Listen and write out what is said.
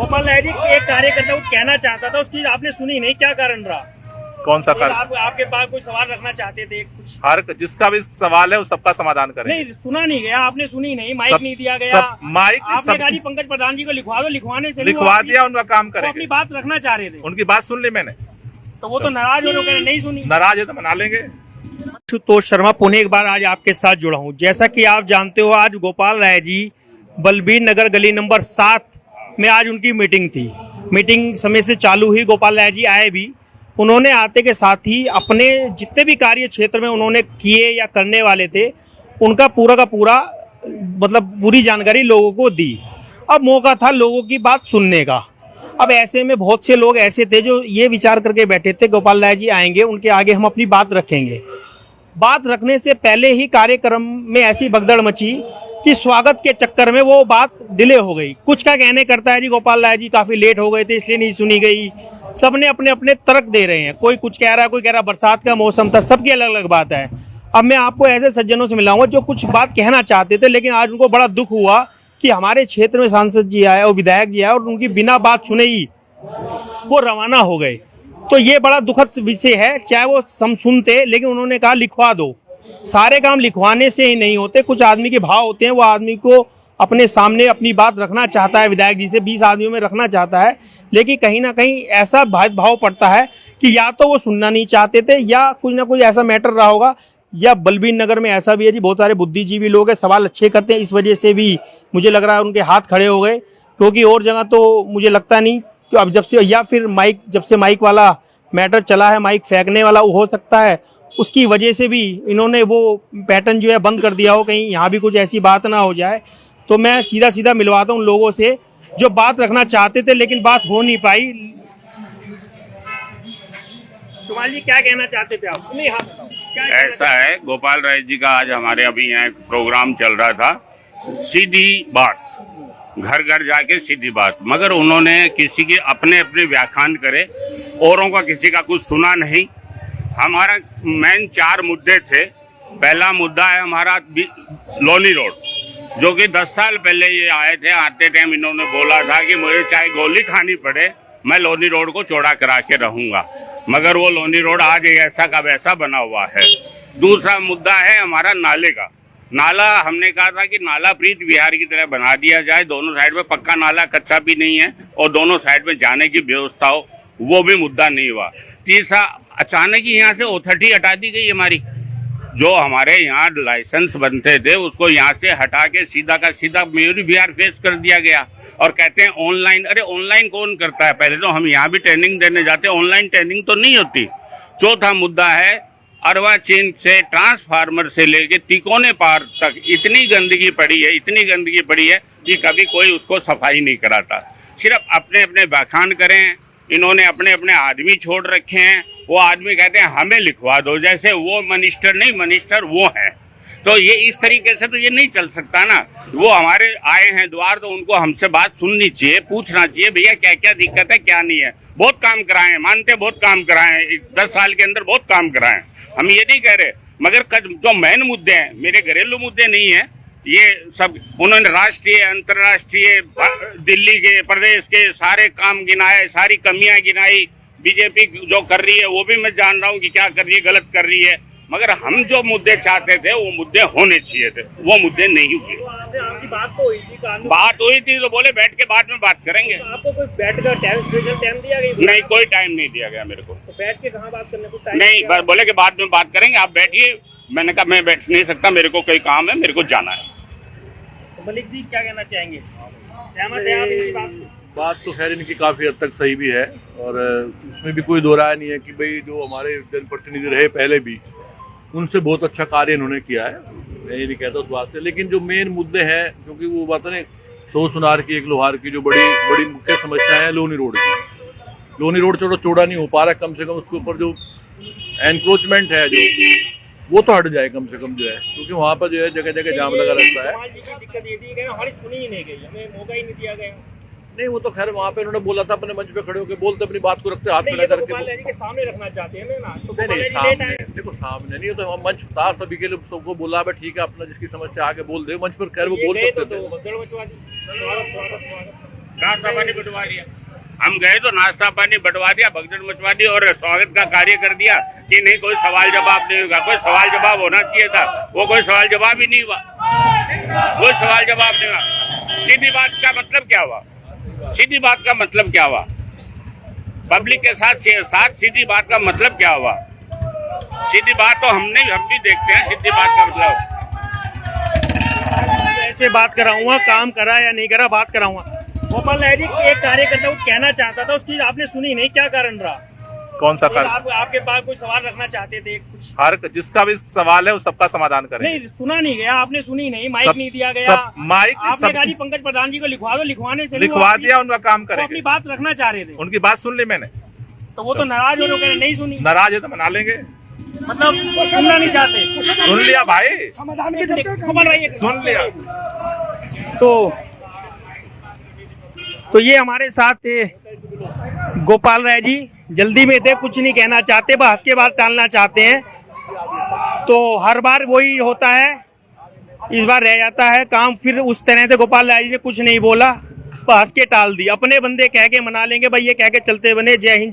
गोपाल लाल जी एक कार्यकर्ता कुछ कहना चाहता था, उसकी आपने सुनी नहीं, क्या कारण रहा? कौन सा कारण? आपके पास कोई सवाल रखना चाहते थे कुछ? हर जिसका भी सवाल है वो सबका समाधान करें। नहीं, सुना नहीं गया, आपने सुनी नहीं, माइक नहीं दिया गया। माइक आपने कहा जी पंकज प्रधान जी को लिखवा दो, लिखवाने से लिखवा दिया, उनका काम करेंगे। अपनी बात रखना चाह रहे थे, उनकी बात सुन ली मैंने, तो वो तो नाराज हो गए, नहीं सुनी। नाराज है तो मना लेंगे। आशुतोष शर्मा पुणे एक बार आज आपके साथ जुड़ा हूँ। जैसा कि आप जानते हो, आज गोपाल राय जी बलबीर नगर गली नंबर 7 में आज उनकी मीटिंग थी। मीटिंग समय से चालू हुई, गोपाल राय जी आए भी। उन्होंने आते के साथ ही अपने जितने भी कार्य क्षेत्र में उन्होंने किए या करने वाले थे, उनका पूरा का पूरा मतलब पूरी जानकारी लोगों को दी। अब मौका था लोगों की बात सुनने का। अब ऐसे में बहुत से लोग ऐसे थे जो ये विचार करके बैठे थे गोपाल राय जी आएंगे, उनके आगे हम अपनी बात रखेंगे। बात रखने से पहले ही कार्यक्रम में ऐसी भगदड़ मची कि स्वागत के चक्कर में वो बात डिले हो गई। कुछ का कहने करता है जी गोपाल राय जी काफी लेट हो गए थे इसलिए नहीं सुनी गई। सबने अपने अपने तर्क दे रहे हैं, कोई कुछ कह रहा है, कोई कह रहा बरसात का मौसम था, सबकी अलग अलग बात है। अब मैं आपको ऐसे सज्जनों से मिलाऊंगा जो कुछ बात कहना चाहते थे, लेकिन आज उनको बड़ा दुख हुआ कि हमारे क्षेत्र में सांसद जी आए और विधायक जी आए और उनकी बिना बात सुने ही वो रवाना हो गए। तो ये बड़ा दुखद विषय है। चाहे वो हम सुनते, लेकिन उन्होंने कहा लिखवा दो। सारे काम लिखवाने से ही नहीं होते, कुछ आदमी के भाव होते हैं। वो आदमी को अपने सामने अपनी बात रखना चाहता है, विधायक जी से 20 आदमियों में रखना चाहता है, लेकिन कहीं ना कहीं ऐसा भाव पड़ता है कि या तो वो सुनना नहीं चाहते थे या कुछ ना कुछ ऐसा मैटर रहा होगा। या बलबीर नगर में ऐसा भी है जी, बहुत सारे बुद्धिजीवी लोग हैं, सवाल अच्छे करते हैं, इस वजह से भी मुझे लग रहा है उनके हाथ खड़े हो गए। क्योंकि और जगह तो मुझे लगता नहीं कि अब जब से, या फिर माइक जब से माइक वाला मैटर चला है, माइक फेंकने वाला हो सकता है, उसकी वजह से भी इन्होंने वो पैटर्न जो है बंद कर दिया हो, कहीं यहाँ भी कुछ ऐसी बात ना हो जाए। तो मैं सीधा सीधा मिलवाता हूँ लोगों से जो बात रखना चाहते थे लेकिन बात हो नहीं पाई। तुम्हारे क्या कहना चाहते थे आप? नहीं, हाँ, ऐसा है, गोपाल राय जी का आज हमारे अभी यहाँ एक प्रोग्राम चल रहा था, सीधी बात, घर घर जाके सीधी बात, मगर उन्होंने किसी के अपने अपने व्याख्यान करे, औरों का किसी का कुछ सुना नहीं। हमारा मेन 4 मुद्दे थे। पहला मुद्दा है हमारा लोनी रोड, जो कि 10 साल पहले ये आए थे। आते टाइम इन्होंने बोला था कि मुझे चाहे गोली खानी पड़े मैं लोनी रोड को चौड़ा करा के रहूंगा, मगर वो लोनी रोड आज ऐसा का वैसा बना हुआ है। दूसरा मुद्दा है हमारा नाले का। नाला हमने कहा था कि नाला प्रीत विहार की तरह बना दिया जाए, दोनों साइड में पक्का नाला, कच्चा भी नहीं है, और दोनों साइड में जाने की व्यवस्था हो, वो भी मुद्दा नहीं हुआ। तीसरा, अचानक ही यहाँ से अथॉरिटी हटा दी गई हमारी। जो हमारे यहाँ लाइसेंस बनते थे उसको यहाँ से हटा के सीधा का सीधा मयूरी विहार फेस कर दिया गया, और कहते हैं ऑनलाइन। अरे ऑनलाइन कौन करता है? पहले तो हम यहाँ भी ट्रेनिंग देने जाते हैं, ऑनलाइन ट्रेनिंग तो नहीं होती। चौथा मुद्दा है अरवा चीन से ट्रांसफार्मर से लेके तिकोने पार तक इतनी गंदगी पड़ी है, इतनी गंदगी पड़ी है कि कभी कोई उसको सफाई नहीं कराता। सिर्फ अपने अपने बखान करें। इन्होंने अपने अपने आदमी छोड़ रखे हैं। वो आदमी कहते हैं हमें लिखवा दो, जैसे वो मिनिस्टर नहीं, मिनिस्टर वो है। तो ये इस तरीके से तो ये नहीं चल सकता ना। वो हमारे आए हैं द्वार, तो उनको हमसे बात सुननी चाहिए, पूछना चाहिए भैया क्या क्या दिक्कत है, क्या नहीं है। बहुत काम कराए, मानते बहुत काम कराए, 10 साल के अंदर बहुत काम कराए, हम ये नहीं कह रहे, मगर जो मेन मुद्दे हैं, मेरे घरेलू मुद्दे नहीं है ये सब। उन्होंने राष्ट्रीय, अंतर्राष्ट्रीय, दिल्ली के, प्रदेश के सारे काम गिनाए, सारी कमियां गिनाई। बीजेपी जो कर रही है वो भी मैं जान रहा हूँ कि क्या कर रही है, गलत कर रही है, मगर हम जो मुद्दे चाहते थे वो मुद्दे होने चाहिए थे, वो मुद्दे नहीं हुए। बात हुई थी तो बोले बैठ के बाद में बात करेंगे। तो आपको कोई बैठ कर स्पेशल टाइम दिया गया? नहीं, कोई टाइम नहीं दिया गया मेरे को। तो बैठ के कहाँ बात करने को टाइम नहीं, बोले कि बाद में बात करेंगे, आप बैठिए। मैंने कहा मैं बैठ नहीं सकता, मेरे को कोई काम है, मेरे को जाना है। तो मलिक जी क्या कहना चाहेंगे? सहमत है आप इसी बात से? बात तो खैर इनकी काफ़ी हद तक सही भी है, और उसमें भी कोई दो राय नहीं है कि भाई जो हमारे जनप्रतिनिधि रहे पहले भी, उनसे बहुत अच्छा कार्य इन्होंने किया है, मैं ये नहीं कहता उस बात से। लेकिन जो मेन मुद्दे हैं, क्योंकि वो बात है ना, 100 सुनार की 1 लोहार की, जो बड़ी मुख्य समस्या है लोनी रोड की। लोनी रोड चौड़ा नहीं हो पा रहा, कम से कम उसके ऊपर जो एनक्रोचमेंट है जो, वो तो हट जाए कम से कम जो है, क्योंकि वहाँ पर जो है जगह जगह जाम लगा रहता है। दिक्कत ये थी कि हमारी सुनी ही नहीं गई, हमें मौका ही नहीं दिया गया। नहीं, वो तो खैर वहाँ पे उन्होंने बोला था, अपने मंच पे खड़े होकर बोलते, अपनी बात को रखते, हाथ में करके के सामने रखना चाहते हैं ना। तो नहीं, सामने देखो, सामने नहीं, तो हम मंच था सभी के लिए, सबको बोला भाई ठीक है, अपना जिसकी समस्या आगे बोल दे, मंच पर खैर वो बोल सकते थे। नाश्ता पानी बंटवा दिया। हम गए तो नाश्ता पानी बंटवा दिया, भगदड़ मचवा दी और स्वागत का कार्य कर दिया कि नहीं कोई सवाल जवाब नहीं होगा। कोई सवाल जवाब होना चाहिए था, वो कोई सवाल जवाब ही नहीं हुआ। कोई सवाल जवाब नहीं हुआ। सीधी बात का मतलब क्या हुआ? सीधी बात का मतलब क्या हुआ? पब्लिक के साथ सीधी बात का मतलब क्या हुआ? सीधी बात तो हम भी देखते हैं। सीधी बात का मतलब ऐसे बात कराऊंगा, काम करा या नहीं करा बात कराऊंगा। गोपाल राय जी एक कार्यकर्ता कुछ कहना चाहता था, उसकी आपने सुनी नहीं, क्या कारण रहा? कौन सा कारण? आपके पास कोई सवाल रखना चाहते थे कुछ? हर जिसका भी सवाल है वो सबका समाधान करेंगे। नहीं सुना नहीं गया, आपने सुनी नहीं, माइक नहीं दिया गया। माइक आपने कहा जी पंकज प्रधान जी को लिखवा दो, लिखवाने से लिखवा दिया, उनका काम वो करेंगे। अपनी बात रखना चाह रहे थे, उनकी बात सुन ली मैंने। तो वो तो नाराज हो रहे, नहीं सुनी। नाराज है तो मना लेंगे। मतलब वो सुनना नहीं चाहते। सुन लिया भाई, गोपाल भाई सुन लिया। तो ये हमारे साथ थे गोपाल राय जी, जल्दी में थे, कुछ नहीं कहना चाहते, बस के बाद टालना चाहते हैं। तो हर बार वही होता है, इस बार रह जाता है काम। फिर उस तरह से गोपाल राय जी ने कुछ नहीं बोला, बस के टाल दी। अपने बंदे कह के मना लेंगे भाई, ये कह के चलते बने। जय हिंद।